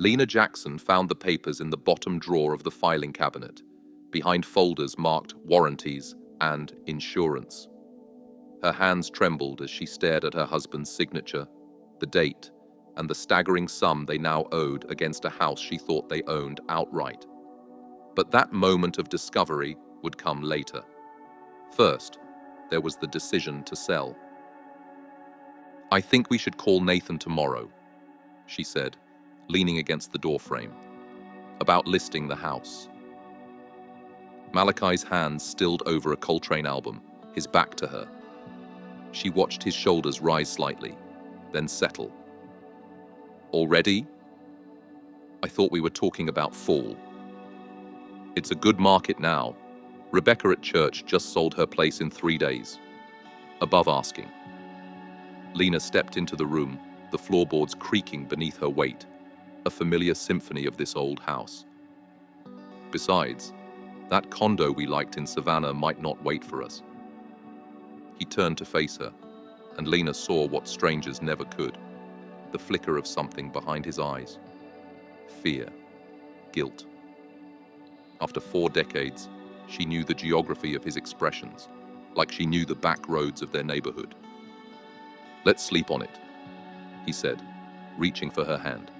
Lena Jackson found the papers in the bottom drawer of the filing cabinet, behind folders marked warranties and insurance. Her hands trembled as she stared at her husband's signature, the date, and the staggering sum they now owed against a house she thought they owned outright. But that moment of discovery would come later. First, there was the decision to sell. "I think we should call Nathan tomorrow," she said, leaning against the doorframe, "about listing the house." Malachi's hands stilled over a Coltrane album, his back to her. She watched his shoulders rise slightly, then settle. "Already? I thought we were talking about fall." "It's a good market now. Rebecca at church just sold her place in 3 days. Above asking." Lena stepped into the room, the floorboards creaking beneath her weight, a familiar symphony of this old house. "Besides, that condo we liked in Savannah might not wait for us." He turned to face her, and Lena saw what strangers never could, the flicker of something behind his eyes. Fear. Guilt. After 4 decades, she knew the geography of his expressions, like she knew the back roads of their neighborhood. "Let's sleep on it," he said, reaching for her hand.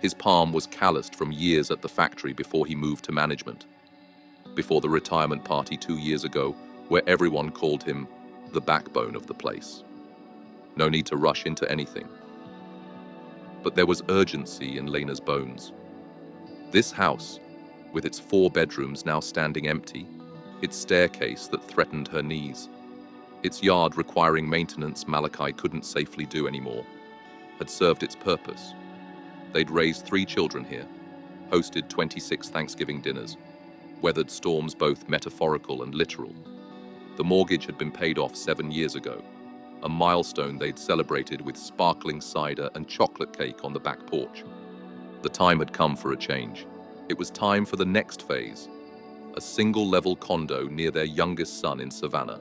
His palm was calloused from years at the factory before he moved to management, before the retirement party 2 years ago, where everyone called him the backbone of the place. No need to rush into anything. But there was urgency in Lena's bones. This house, with its 4 bedrooms now standing empty, its staircase that threatened her knees, its yard requiring maintenance Malachi couldn't safely do anymore, had served its purpose. They'd raised 3 children here, hosted 26 Thanksgiving dinners, weathered storms both metaphorical and literal. The mortgage had been paid off 7 years ago, a milestone they'd celebrated with sparkling cider and chocolate cake on the back porch. The time had come for a change. It was time for the next phase, a single-level condo near their youngest son in Savannah,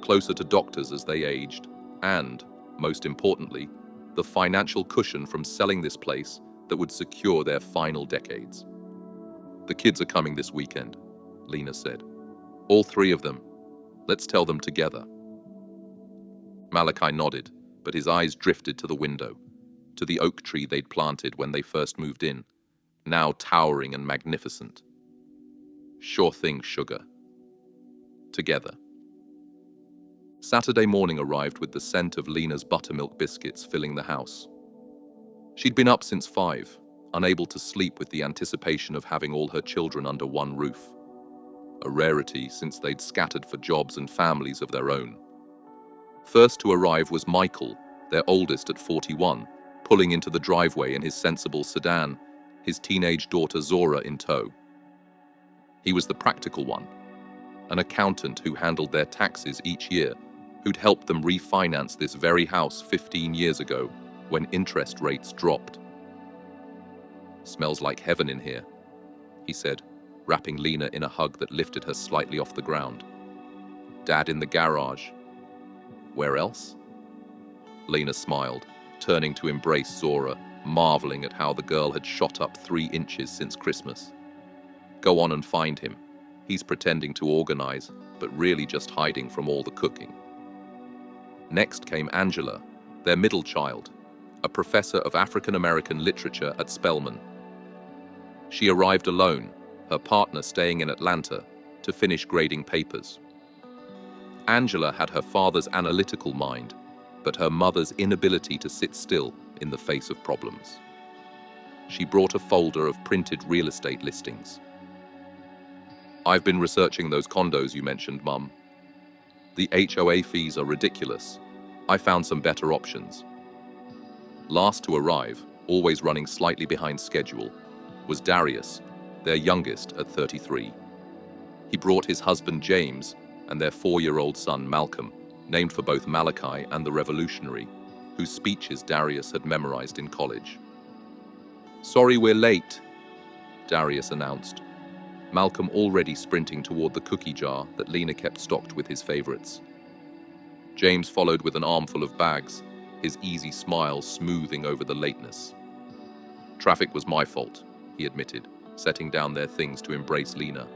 closer to doctors as they aged, and, most importantly, the financial cushion from selling this place that would secure their final decades. "The kids are coming this weekend," Lena said. "All 3 of them. Let's tell them together." Malachi nodded, but his eyes drifted to the window, to the oak tree they'd planted when they first moved in, now towering and magnificent. "Sure thing, sugar." Together. Saturday morning arrived with the scent of Lena's buttermilk biscuits filling the house. She'd been up since 5, unable to sleep with the anticipation of having all her children under one roof. A rarity since they'd scattered for jobs and families of their own. First to arrive was Michael, their oldest at 41, pulling into the driveway in his sensible sedan, his teenage daughter Zora in tow. He was the practical one, an accountant who handled their taxes each year, who'd helped them refinance this very house 15 years ago when interest rates dropped. "Smells like heaven in here," he said, wrapping Lena in a hug that lifted her slightly off the ground. "Dad in the garage. Where else?" Lena smiled, turning to embrace Zora, marveling at how the girl had shot up 3 inches since Christmas. "Go on and find him. He's pretending to organize, but really just hiding from all the cooking." Next came Angela, their middle child, a professor of African American literature at Spelman. She arrived alone, her partner staying in Atlanta, to finish grading papers. Angela had her father's analytical mind, but her mother's inability to sit still in the face of problems. She brought a folder of printed real estate listings. "I've been researching those condos you mentioned, Mum. The HOA fees are ridiculous. I found some better options." Last to arrive, always running slightly behind schedule, was Darius, their youngest at 33. He brought his husband James and their 4-year-old son Malcolm, named for both Malachi and the Revolutionary, whose speeches Darius had memorized in college. "Sorry we're late," Darius announced, Malcolm already sprinting toward the cookie jar that Lena kept stocked with his favorites. James followed with an armful of bags, his easy smile smoothing over the lateness. Traffic was my fault, he admitted, setting down their things to embrace Lena.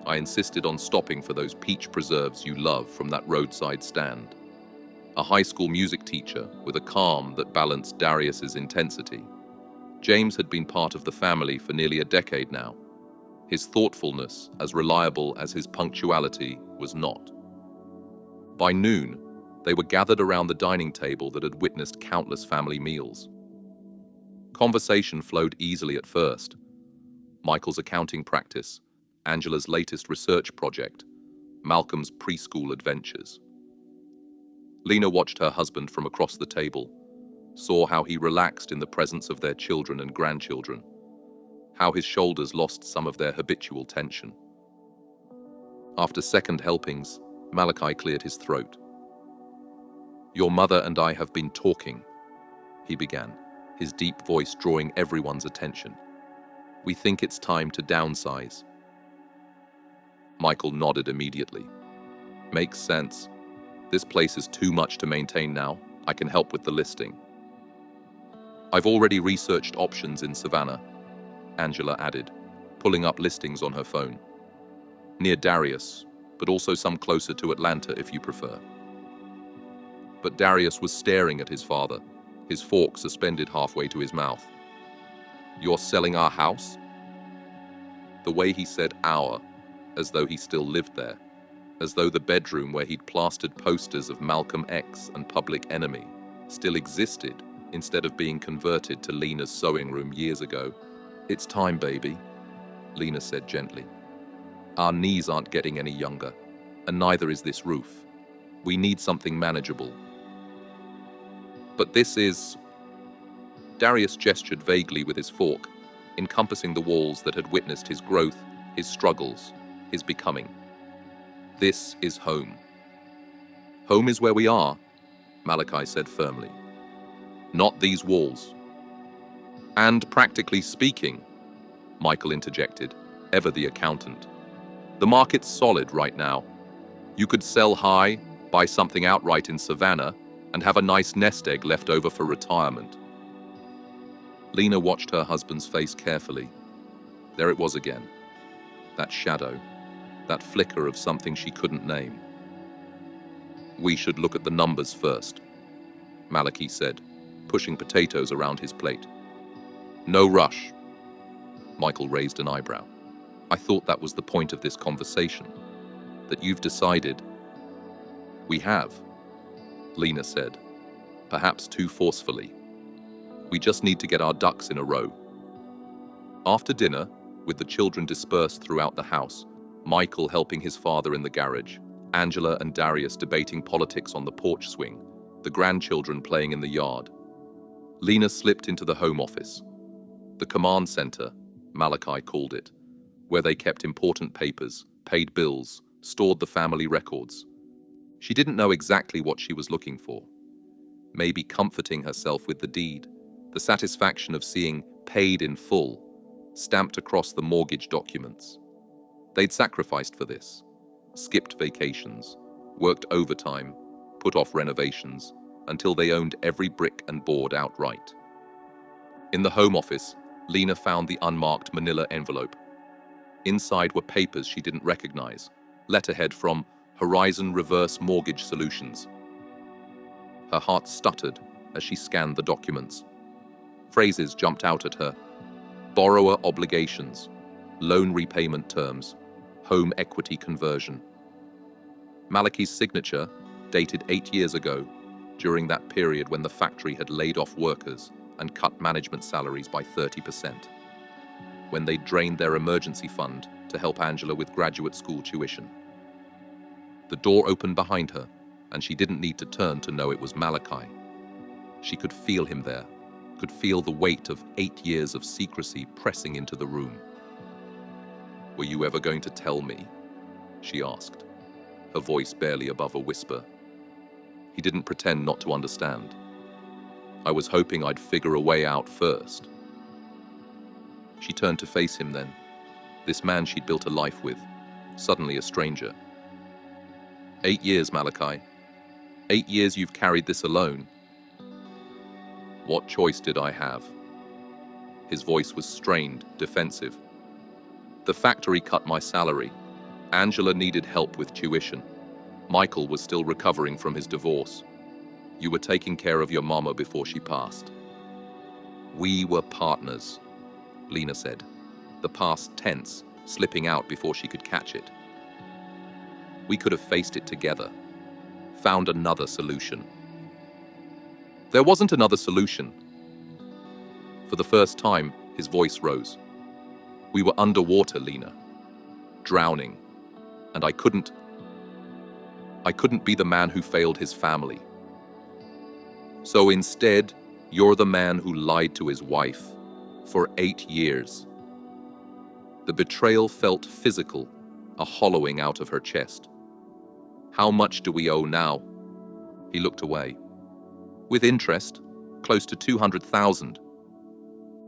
I insisted on stopping for those peach preserves you love from that roadside stand. A high school music teacher with a calm that balanced Darius's intensity. James had been part of the family for nearly a decade now. His thoughtfulness, as reliable as his punctuality, was not. By noon, they were gathered around the dining table that had witnessed countless family meals. Conversation flowed easily at first. Michael's accounting practice, Angela's latest research project, Malcolm's preschool adventures. Lena watched her husband from across the table, saw how he relaxed in the presence of their children and grandchildren, how his shoulders lost some of their habitual tension. After second helpings, Malachi cleared his throat. "Your mother and I have been talking," he began, his deep voice drawing everyone's attention. "We think it's time to downsize." Michael nodded immediately. "Makes sense. This place is too much to maintain now. I can help with the listing." "I've already researched options in Savannah," Angela added, pulling up listings on her phone. "Near Darius, but also some closer to Atlanta if you prefer." But Darius was staring at his father, his fork suspended halfway to his mouth. "You're selling our house?" The way he said "our," as though he still lived there, as though the bedroom where he'd plastered posters of Malcolm X and Public Enemy still existed instead of being converted to Lena's sewing room years ago. "It's time, baby," Lena said gently. "Our knees aren't getting any younger, and neither is this roof. We need something manageable." "But this is..." Darius gestured vaguely with his fork, encompassing the walls that had witnessed his growth, his struggles, his becoming. "This is home." "Home is where we are," Malachi said firmly. "Not these walls." "And practically speaking," Michael interjected, ever the accountant, "the market's solid right now. You could sell high, buy something outright in Savannah, and have a nice nest egg left over for retirement." Lena watched her husband's face carefully. There it was again. That shadow, that flicker of something she couldn't name. "We should look at the numbers first," Malachi said, pushing potatoes around his plate. "No rush." Michael raised an eyebrow. "I thought that was the point of this conversation, that you've decided." "We have," Lena said, perhaps too forcefully. "We just need to get our ducks in a row." After dinner, with the children dispersed throughout the house, Michael helping his father in the garage, Angela and Darius debating politics on the porch swing, the grandchildren playing in the yard, Lena slipped into the home office, the command center, Malachi called it, where they kept important papers, paid bills, stored the family records. She didn't know exactly what she was looking for. Maybe comforting herself with the deed, the satisfaction of seeing "paid in full" stamped across the mortgage documents. They'd sacrificed for this, skipped vacations, worked overtime, put off renovations, until they owned every brick and board outright. In the home office, Lena found the unmarked manila envelope. Inside were papers she didn't recognize, letterhead from Horizon Reverse Mortgage Solutions. Her heart stuttered as she scanned the documents. Phrases jumped out at her. Borrower obligations, loan repayment terms, home equity conversion. Malachi's signature, dated 8 years ago, during that period when the factory had laid off workers and cut management salaries by 30%, when they drained their emergency fund to help Angela with graduate school tuition. The door opened behind her, and she didn't need to turn to know it was Malachi. She could feel him there, could feel the weight of 8 years of secrecy pressing into the room. "Were you ever going to tell me?" she asked, her voice barely above a whisper. He didn't pretend not to understand. "I was hoping I'd figure a way out first." She turned to face him then, this man she'd built a life with, suddenly a stranger. 8 years, Malachi. 8 years you've carried this alone. What choice did I have? His voice was strained, defensive. The factory cut my salary. Angela needed help with tuition. Michael was still recovering from his divorce. You were taking care of your mama before she passed. We were partners, Lena said, the past tense slipping out before she could catch it. We could have faced it together, found another solution. There wasn't another solution. For the first time, his voice rose. We were underwater, Lena, drowning, and I couldn't be the man who failed his family. So instead, you're the man who lied to his wife for 8 years. The betrayal felt physical, a hollowing out of her chest. How much do we owe now? He looked away. With interest, close to 200,000.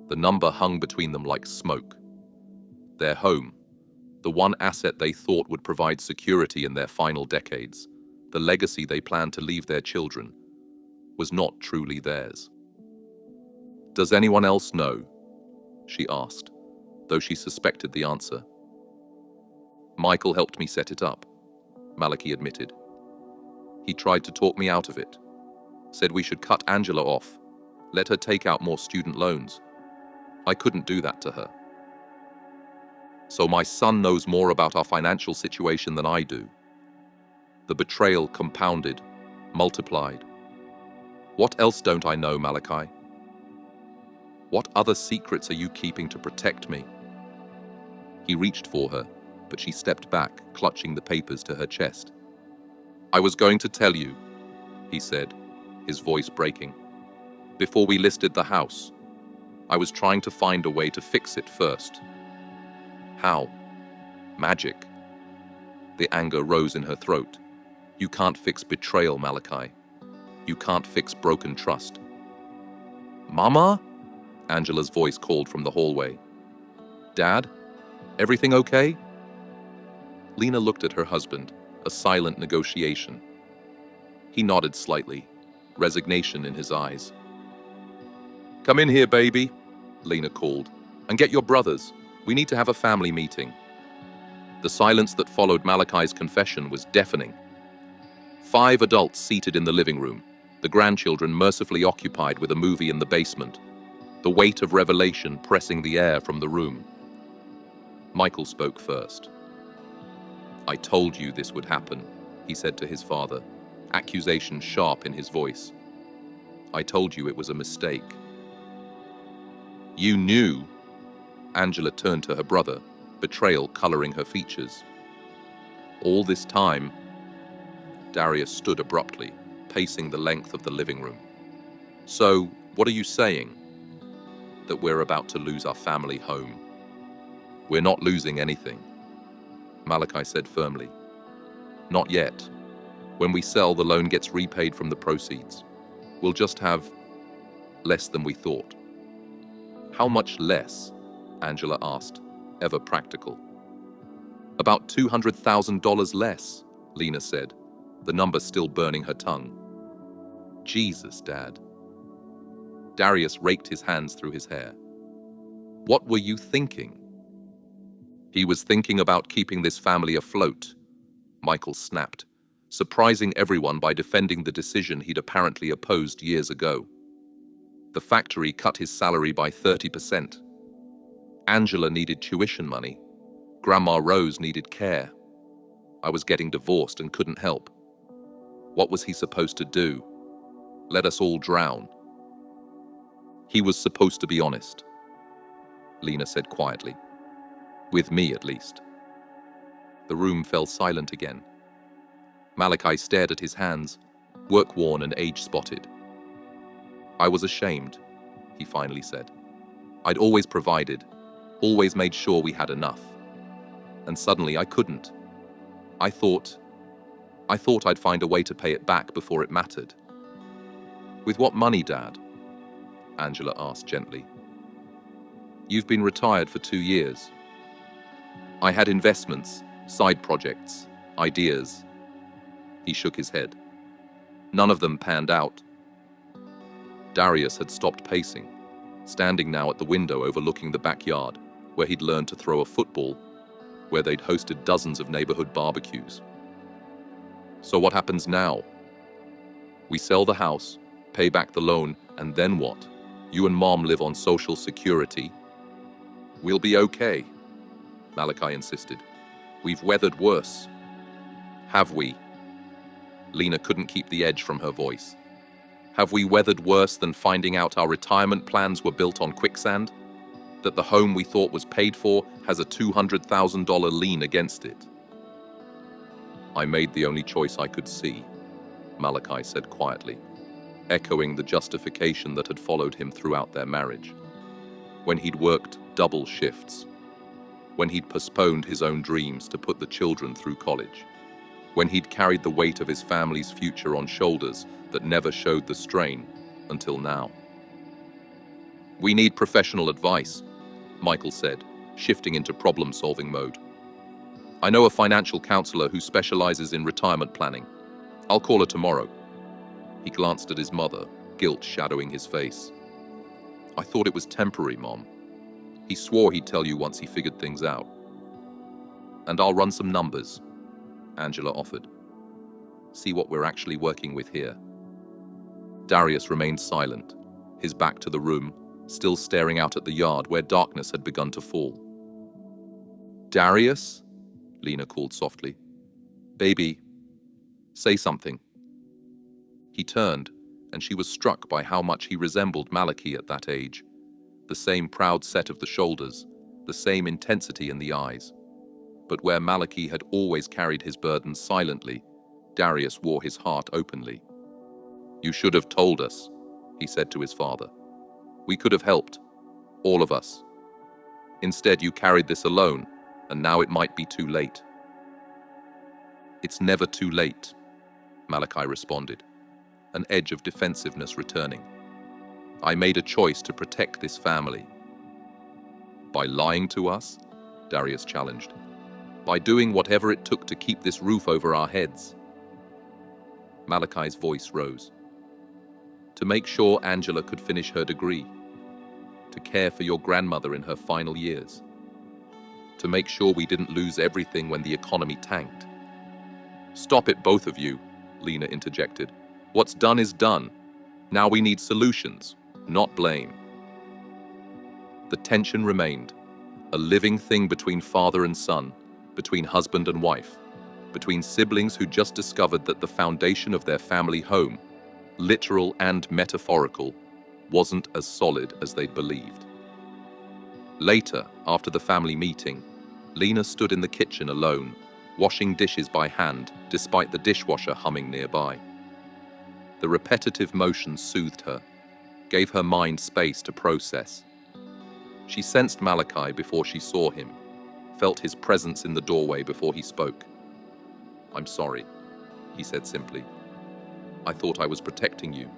The number hung between them like smoke. Their home, the one asset they thought would provide security in their final decades, the legacy they planned to leave their children, was not truly theirs. Does anyone else know? She asked, though she suspected the answer. Michael helped me set it up, Malachi admitted. He tried to talk me out of it, said we should cut Angela off, let her take out more student loans. I couldn't do that to her. So my son knows more about our financial situation than I do. The betrayal compounded, multiplied. What else don't I know, Malachi? What other secrets are you keeping to protect me? He reached for her, but she stepped back, clutching the papers to her chest. I was going to tell you, he said, his voice breaking. Before we listed the house, I was trying to find a way to fix it first. How? Magic. The anger rose in her throat. You can't fix betrayal, Malachi. You can't fix broken trust. Mama? Angela's voice called from the hallway. Dad? Everything okay? Lena looked at her husband, a silent negotiation. He nodded slightly, resignation in his eyes. Come in here, baby, Lena called, and get your brothers. We need to have a family meeting. The silence that followed Malachi's confession was deafening. 5 adults seated in the living room, the grandchildren mercifully occupied with a movie in the basement, the weight of revelation pressing the air from the room. Michael spoke first. I told you this would happen, he said to his father, accusation sharp in his voice. I told you it was a mistake. You knew. Angela turned to her brother, betrayal coloring her features. All this time, Darius stood abruptly, pacing the length of the living room. So, what are you saying? That we're about to lose our family home. We're not losing anything, Malachi said firmly. Not yet. When we sell, the loan gets repaid from the proceeds. We'll just have less than we thought. How much less? Angela asked, ever practical. About $200,000 less, Lena said, the number still burning her tongue. Jesus, Dad. Darius raked his hands through his hair. What were you thinking? He was thinking about keeping this family afloat, Michael snapped, surprising everyone by defending the decision he'd apparently opposed years ago. The factory cut his salary by 30%. Angela needed tuition money. Grandma Rose needed care. I was getting divorced and couldn't help. What was he supposed to do? Let us all drown? He was supposed to be honest, Lena said quietly. With me, at least. The room fell silent again. Malachi stared at his hands, work-worn and age-spotted. I was ashamed, he finally said. I'd always provided, always made sure we had enough. And suddenly I couldn't. I thought I'd find a way to pay it back before it mattered. With what money, Dad? Angela asked gently. You've been retired for 2 years. I had investments, side projects, ideas. He shook his head. None of them panned out. Darius had stopped pacing. standing now at the window overlooking the backyard, where he'd learned to throw a football, where they'd hosted dozens of neighborhood barbecues. So what happens now? We sell the house, pay back the loan, and then what? You and Mom live on Social Security? We'll be okay, Malachi insisted. We've weathered worse. Have we? Lena couldn't keep the edge from her voice. Have we weathered worse than finding out our retirement plans were built on quicksand? That the home we thought was paid for has a $200,000 lien against it? I made the only choice I could see, Malachi said quietly, echoing the justification that had followed him throughout their marriage. When he'd worked double shifts, when he'd postponed his own dreams to put the children through college, when he'd carried the weight of his family's future on shoulders that never showed the strain until now. We need professional advice, Michael said, shifting into problem-solving mode. I know a financial counselor who specializes in retirement planning. I'll call her tomorrow. He glanced at his mother, guilt shadowing his face. I thought it was temporary, Mom. He swore he'd tell you once he figured things out. And I'll run some numbers, Angela offered. See what we're actually working with here. Darius remained silent, his back to the room, still staring out at the yard where darkness had begun to fall. Darius? Lena called softly. Baby, say something. He turned, and she was struck by how much he resembled Malachi at that age. The same proud set of the shoulders, the same intensity in the eyes. But where Malachi had always carried his burdens silently, Darius wore his heart openly. You should have told us, he said to his father. We could have helped, all of us. Instead, you carried this alone, and now it might be too late. It's never too late, Malachi responded, an edge of defensiveness returning. I made a choice to protect this family. By lying to us? Darius challenged. By doing whatever it took to keep this roof over our heads. Malachi's voice rose. To make sure Angela could finish her degree. To care for your grandmother in her final years. To make sure we didn't lose everything when the economy tanked. Stop it, both of you, Lena interjected. What's done is done. Now we need solutions, not blame. The tension remained, a living thing between father and son, between husband and wife, between siblings who just discovered that the foundation of their family home, literal and metaphorical, wasn't as solid as they'd believed. Later, after the family meeting, Lena stood in the kitchen alone, washing dishes by hand, despite the dishwasher humming nearby. The repetitive motion soothed her, gave her mind space to process. She sensed Malachi before she saw him, felt his presence in the doorway before he spoke. I'm sorry, he said simply. I thought I was protecting you,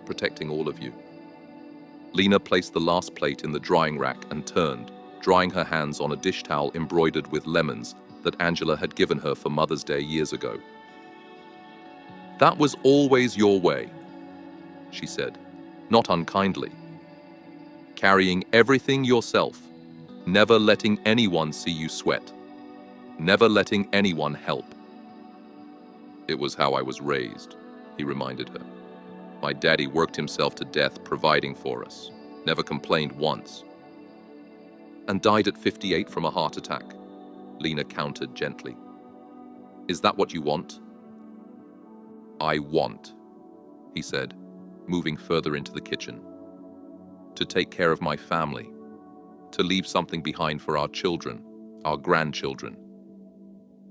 protecting all of you. Lena placed the last plate in the drying rack and turned, drying her hands on a dish towel embroidered with lemons that Angela had given her for Mother's Day years ago. That was always your way, she said, not unkindly. Carrying everything yourself, never letting anyone see you sweat, never letting anyone help. It was how I was raised, he reminded her. My daddy worked himself to death providing for us, never complained once. And died at 58 from a heart attack, Lena countered gently. Is that what you want? I want, he said, moving further into the kitchen. To take care of my family, to leave something behind for our children, our grandchildren.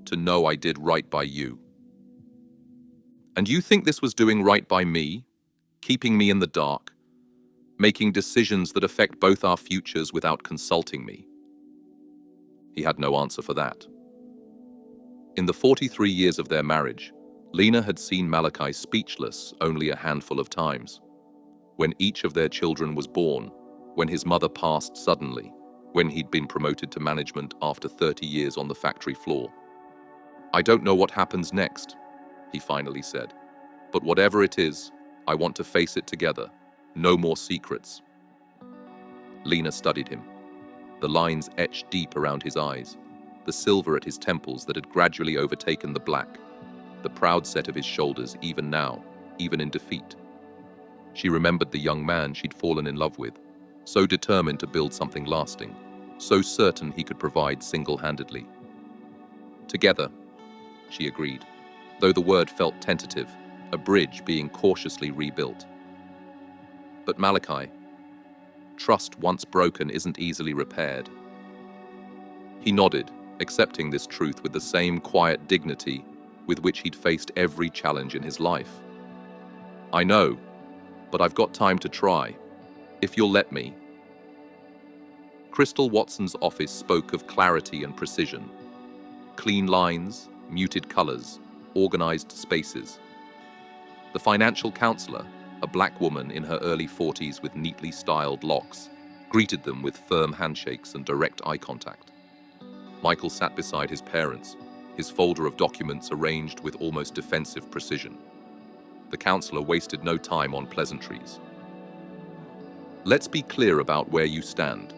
To know I did right by you. And you think this was doing right by me? Keeping me in the dark? Making decisions that affect both our futures without consulting me? He had no answer for that. In the 43 years of their marriage, Lena had seen Malachi speechless only a handful of times. When each of their children was born, when his mother passed suddenly, when he'd been promoted to management after 30 years on the factory floor. I don't know what happens next, he finally said. But whatever it is, I want to face it together. No more secrets. Lena studied him, the lines etched deep around his eyes, the silver at his temples that had gradually overtaken the black, the proud set of his shoulders even now, even in defeat. She remembered the young man she'd fallen in love with, so determined to build something lasting, so certain he could provide single-handedly. Together, she agreed, though the word felt tentative, a bridge being cautiously rebuilt. But Malachi, trust once broken isn't easily repaired. He nodded, accepting this truth with the same quiet dignity with which he'd faced every challenge in his life. I know, but I've got time to try, if you'll let me. Crystal Watson's office spoke of clarity and precision. Clean lines, muted colors, organized spaces. The financial counselor, a black woman in her early 40s with neatly styled locks, greeted them with firm handshakes and direct eye contact. Michael sat beside his parents, his folder of documents arranged with almost defensive precision. The counselor wasted no time on pleasantries. Let's be clear about where you stand,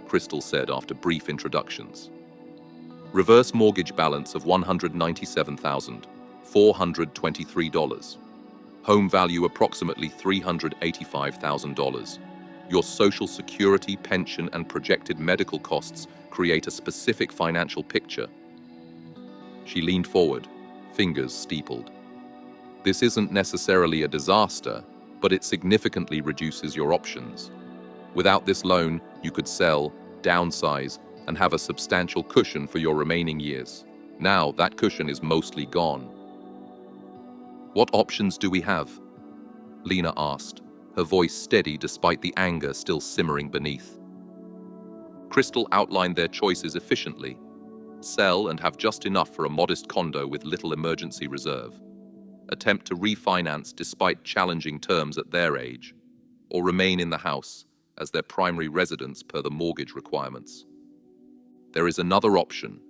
Crystal said after brief introductions. Reverse mortgage balance of $197,423. Home value approximately $385,000. Your Social Security, pension, and projected medical costs create a specific financial picture. She leaned forward, fingers steepled. This isn't necessarily a disaster, but it significantly reduces your options. Without this loan, you could sell, downsize, and have a substantial cushion for your remaining years. Now, that cushion is mostly gone. What options do we have? Lena asked, her voice steady despite the anger still simmering beneath. Crystal outlined their choices efficiently. Sell and have just enough for a modest condo with little emergency reserve. Attempt to refinance despite challenging terms at their age. Or remain in the house as their primary residence per the mortgage requirements. There is another option,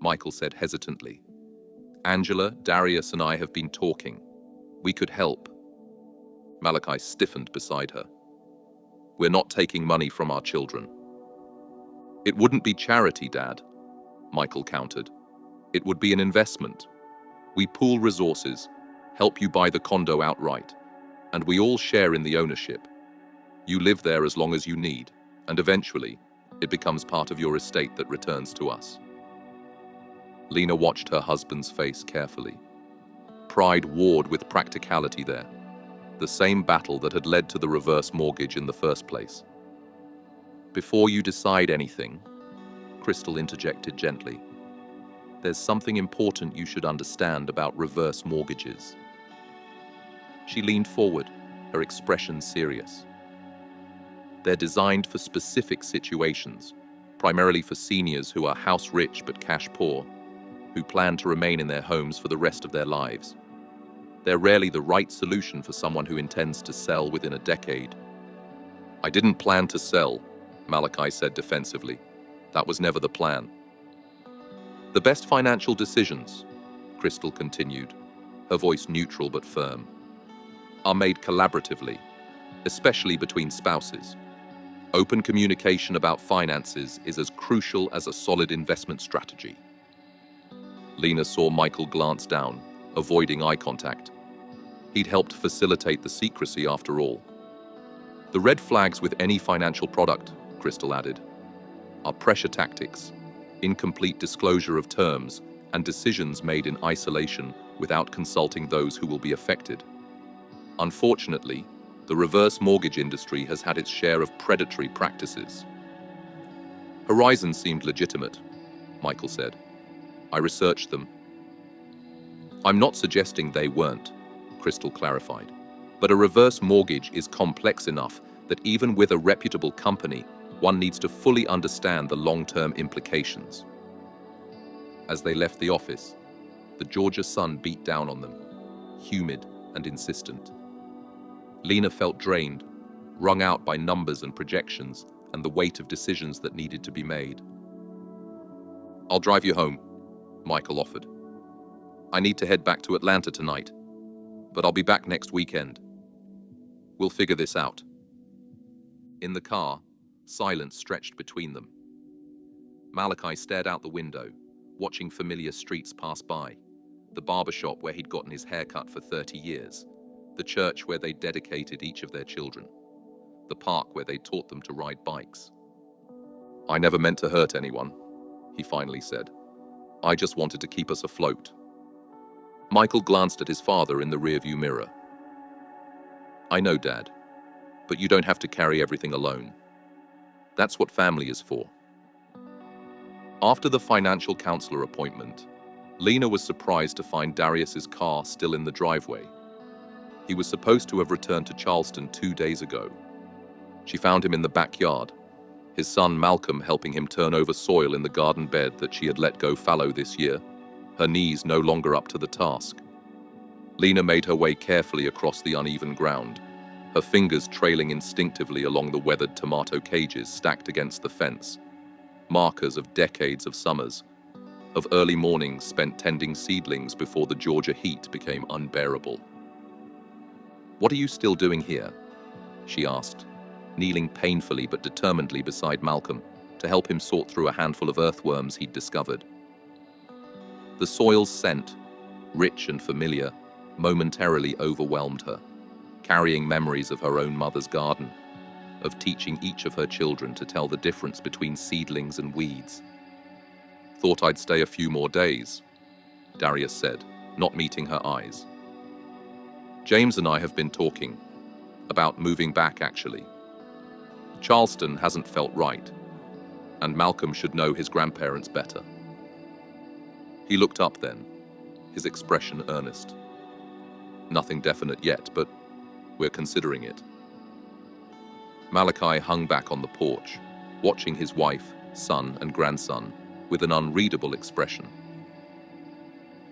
Michael said hesitantly. Angela, Darius, and I have been talking. We could help. Malachi stiffened beside her. We're not taking money from our children. It wouldn't be charity, Dad, Michael countered. It would be an investment. We pool resources, help you buy the condo outright, and we all share in the ownership. You live there as long as you need, and eventually, it becomes part of your estate that returns to us. Lena watched her husband's face carefully. Pride warred with practicality there, the same battle that had led to the reverse mortgage in the first place. Before you decide anything, Crystal interjected gently, there's something important you should understand about reverse mortgages. She leaned forward, her expression serious. They're designed for specific situations, primarily for seniors who are house rich but cash poor, who plan to remain in their homes for the rest of their lives. They're rarely the right solution for someone who intends to sell within a decade. I didn't plan to sell, Malachi said defensively. That was never the plan. The best financial decisions, Crystal continued, her voice neutral but firm, are made collaboratively, especially between spouses. Open communication about finances is as crucial as a solid investment strategy. Lena saw Michael glance down, avoiding eye contact. He'd helped facilitate the secrecy after all. The red flags with any financial product, Crystal added, are pressure tactics, incomplete disclosure of terms, and decisions made in isolation without consulting those who will be affected. Unfortunately, the reverse mortgage industry has had its share of predatory practices. Horizon seemed legitimate, Michael said. I researched them. I'm not suggesting they weren't, Crystal clarified, but a reverse mortgage is complex enough that even with a reputable company, one needs to fully understand the long-term implications. As they left the office, the Georgia sun beat down on them, humid and insistent. Lena felt drained, wrung out by numbers and projections and the weight of decisions that needed to be made. I'll drive you home, Michael offered. I need to head back to Atlanta tonight, but I'll be back next weekend. We'll figure this out. In the car, Silence stretched between them. Malachi stared out the window, watching familiar streets pass by. The barber shop where he'd gotten his hair cut for 30 years. The church where they'd dedicated each of their children. The park where they taught them to ride bikes. "I never meant to hurt anyone," he finally said. "I just wanted to keep us afloat." Michael glanced at his father in the rearview mirror. "I know, Dad, but you don't have to carry everything alone. That's what family is for." After the financial counselor appointment, Lena was surprised to find Darius's car still in the driveway. He was supposed to have returned to Charleston 2 days ago. She found him in the backyard, his son Malcolm helping him turn over soil in the garden bed that she had let go fallow this year, her knees no longer up to the task. Lena made her way carefully across the uneven ground, her fingers trailing instinctively along the weathered tomato cages stacked against the fence, markers of decades of summers, of early mornings spent tending seedlings before the Georgia heat became unbearable. "What are you still doing here?" she asked, kneeling painfully but determinedly beside Malcolm to help him sort through a handful of earthworms he'd discovered. The soil's scent, rich and familiar, momentarily overwhelmed her, carrying memories of her own mother's garden, of teaching each of her children to tell the difference between seedlings and weeds. "Thought I'd stay a few more days," Darius said, not meeting her eyes. "James and I have been talking about moving back, actually. Charleston hasn't felt right, and Malcolm should know his grandparents better." He looked up then, his expression earnest. "Nothing definite yet, but we're considering it." Malachi hung back on the porch, watching his wife, son, and grandson with an unreadable expression.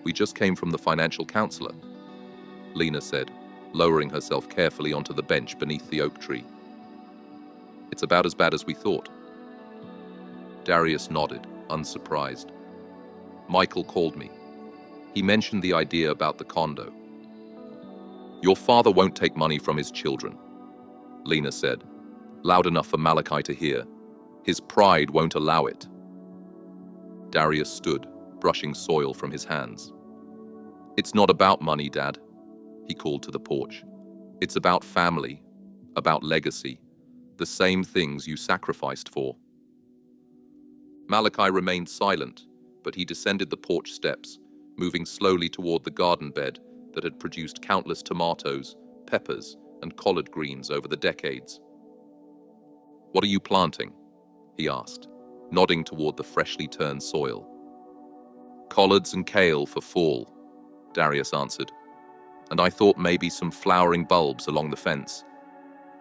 "We just came from the financial counselor," Lena said, lowering herself carefully onto the bench beneath the oak tree. "It's about as bad as we thought." Darius nodded, unsurprised. "Michael called me. He mentioned the idea about the condo." "Your father won't take money from his children," Lena said, loud enough for Malachi to hear. "His pride won't allow it." Darius stood, brushing soil from his hands. "It's not about money, Dad," he called to the porch. "It's about family, about legacy, the same things you sacrificed for." Malachi remained silent, but he descended the porch steps, moving slowly toward the garden bed that had produced countless tomatoes, peppers, and collard greens over the decades. "What are you planting?" he asked, nodding toward the freshly turned soil. "Collards and kale for fall," Darius answered. "And I thought maybe some flowering bulbs along the fence.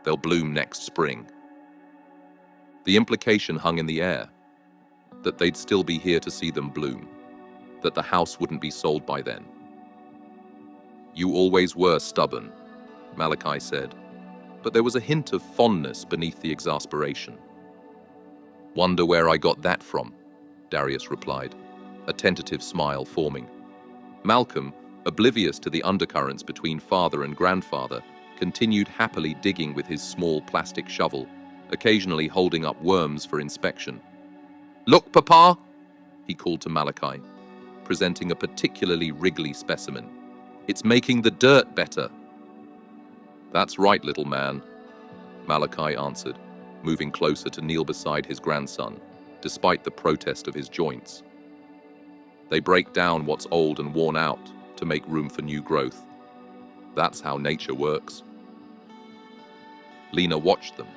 They'll bloom next spring." The implication hung in the air, that they'd still be here to see them bloom, that the house wouldn't be sold by then. "You always were stubborn," Malachi said, but there was a hint of fondness beneath the exasperation. "Wonder where I got that from," Darius replied, a tentative smile forming. Malcolm, oblivious to the undercurrents between father and grandfather, continued happily digging with his small plastic shovel, occasionally holding up worms for inspection. "Look, Papa!" he called to Malachi, presenting a particularly wriggly specimen. "It's making the dirt better." "That's right, little man," Malachi answered, moving closer to kneel beside his grandson, despite the protest of his joints. "They break down what's old and worn out to make room for new growth. That's how nature works." Lena watched them,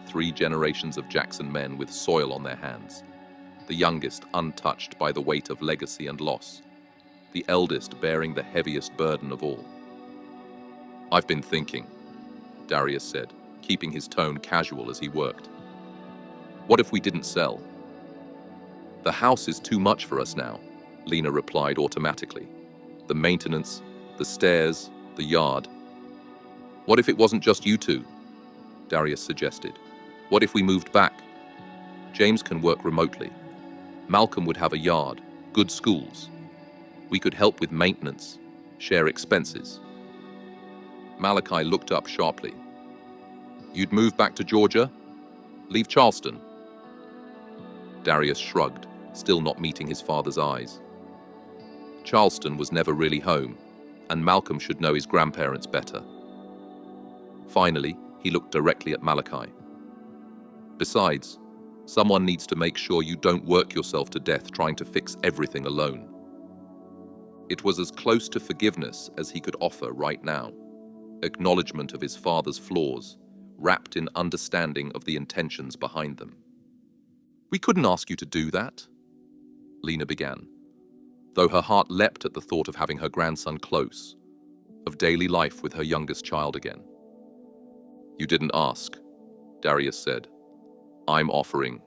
3 generations of Jackson men with soil on their hands, the youngest untouched by the weight of legacy and loss, the eldest bearing the heaviest burden of all. "I've been thinking," Darius said, keeping his tone casual as he worked. "What if we didn't sell?" "The house is too much for us now," Lena replied automatically. "The maintenance, the stairs, the yard." "What if it wasn't just you two?" Darius suggested. "What if we moved back? James can work remotely. Malcolm would have a yard, good schools. We could help with maintenance, share expenses." Malachi looked up sharply. "You'd move back to Georgia?" Leave Charleston. Darius shrugged, still not meeting his father's eyes. Charleston was never really home, and Malcolm should know his grandparents better. Finally, he looked directly at Malachi. Besides, someone needs to make sure you don't work yourself to death trying to fix everything alone. It was as close to forgiveness as he could offer right now, acknowledgement of his father's flaws, wrapped in understanding of the intentions behind them. "We couldn't ask you to do that," Lena began, though her heart leapt at the thought of having her grandson close, of daily life with her youngest child again. "You didn't ask," Darius said. "I'm offering.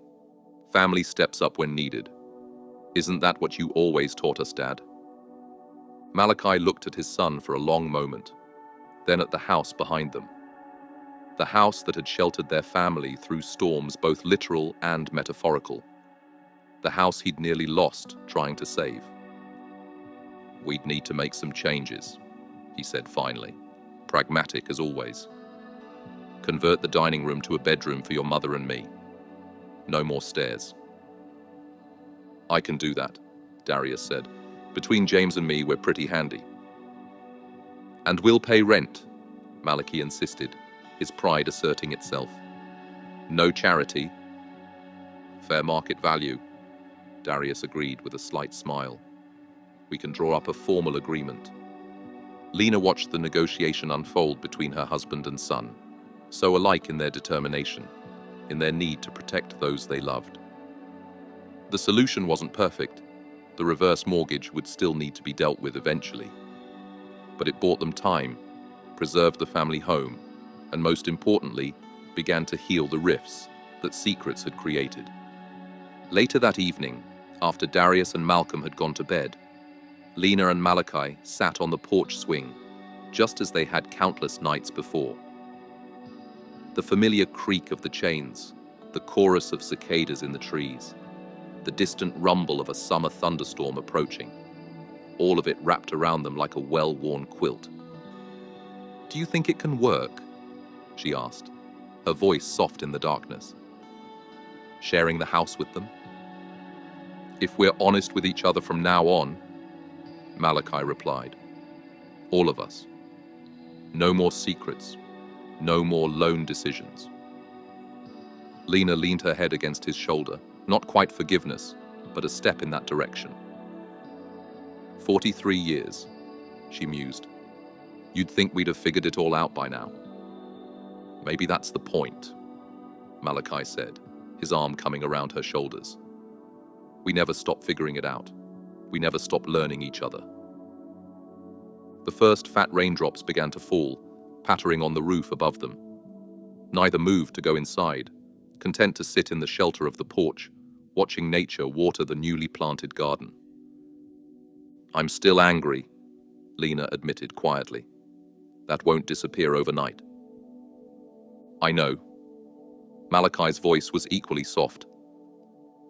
Family steps up when needed. Isn't that what you always taught us, Dad?" Malachi looked at his son for a long moment, then at the house behind them. The house that had sheltered their family through storms both literal and metaphorical. The house he'd nearly lost trying to save. "We'd need to make some changes," he said finally, pragmatic as always. "Convert the dining room to a bedroom for your mother and me. No more stairs." "I can do that," Darius said. "Between James and me, we're pretty handy." "And we'll pay rent," Malachi insisted, his pride asserting itself. "No charity." "Fair market value," Darius agreed with a slight smile. "We can draw up a formal agreement." Lena watched the negotiation unfold between her husband and son, so alike in their determination, in their need to protect those they loved. The solution wasn't perfect. The reverse mortgage would still need to be dealt with eventually. But it bought them time, preserved the family home, and most importantly, began to heal the rifts that secrets had created. Later that evening, after Darius and Malcolm had gone to bed, Lena and Malachi sat on the porch swing, just as they had countless nights before. The familiar creak of the chains, the chorus of cicadas in the trees, the distant rumble of a summer thunderstorm approaching, all of it wrapped around them like a well-worn quilt. "Do you think it can work?" she asked, her voice soft in the darkness. "Sharing the house with them?" "If we're honest with each other from now on," Malachi replied. "All of us. No more secrets, no more lone decisions." Lena leaned her head against his shoulder, not quite forgiveness, but a step in that direction. 43 years, she mused. "You'd think we'd have figured it all out by now." "Maybe that's the point," Malachi said, his arm coming around her shoulders. "We never stop figuring it out. We never stop learning each other." The first fat raindrops began to fall, pattering on the roof above them. Neither moved to go inside, content to sit in the shelter of the porch, watching nature water the newly planted garden. "I'm still angry," Lena admitted quietly. "That won't disappear overnight." "I know." Malachi's voice was equally soft.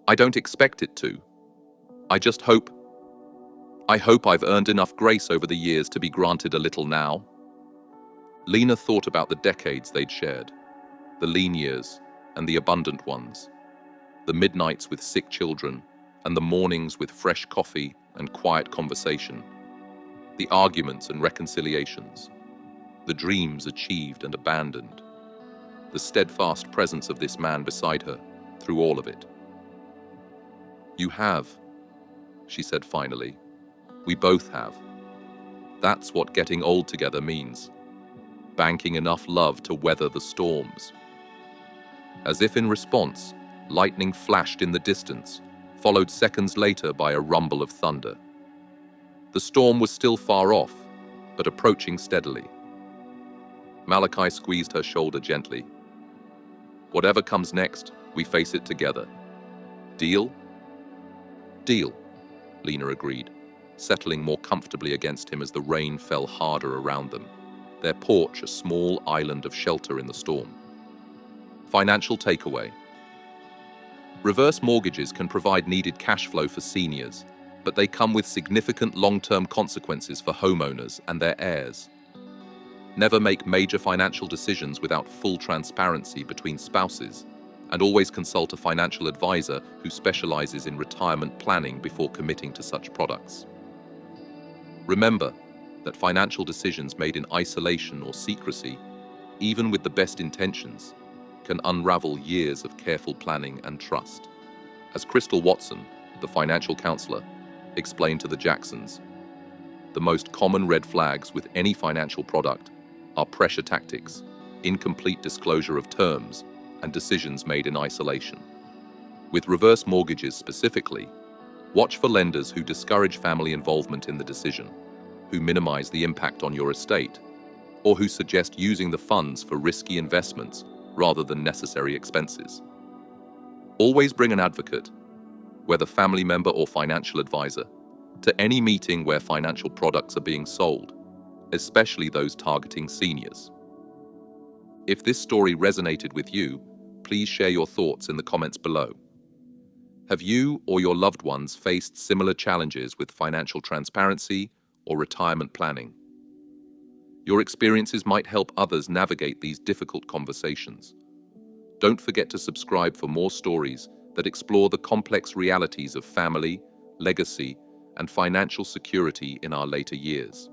"I don't expect it to. I hope I've earned enough grace over the years to be granted a little now." Lena thought about the decades they'd shared, the lean years and the abundant ones, the midnights with sick children and the mornings with fresh coffee and quiet conversation, the arguments and reconciliations, the dreams achieved and abandoned, the steadfast presence of this man beside her through all of it. "You have," she said finally. "We both have. That's what getting old together means. Banking enough love to weather the storms." As if in response, lightning flashed in the distance, followed seconds later by a rumble of thunder. The storm was still far off, but approaching steadily. Malachi squeezed her shoulder gently. "Whatever comes next, we face it together. Deal?" "Deal," Lena agreed, settling more comfortably against him as the rain fell harder around them, their porch a small island of shelter in the storm. Financial takeaway. Reverse mortgages can provide needed cash flow for seniors, but they come with significant long-term consequences for homeowners and their heirs. Never make major financial decisions without full transparency between spouses, And always consult a financial advisor who specializes in retirement planning before committing to such products. Remember that financial decisions made in isolation or secrecy, even with the best intentions, can unravel years of careful planning and trust. As Crystal Watson, the financial counselor, explained to the Jacksons, the most common red flags with any financial product are pressure tactics, incomplete disclosure of terms, and decisions made in isolation. With reverse mortgages specifically, watch for lenders who discourage family involvement in the decision, who minimize the impact on your estate, or who suggest using the funds for risky investments rather than necessary expenses. Always bring an advocate, whether family member or financial advisor, to any meeting where financial products are being sold, especially those targeting seniors. If this story resonated with you, please share your thoughts in the comments below. Have you or your loved ones faced similar challenges with financial transparency or retirement planning? Your experiences might help others navigate these difficult conversations. Don't forget to subscribe for more stories that explore the complex realities of family, legacy, and financial security in our later years.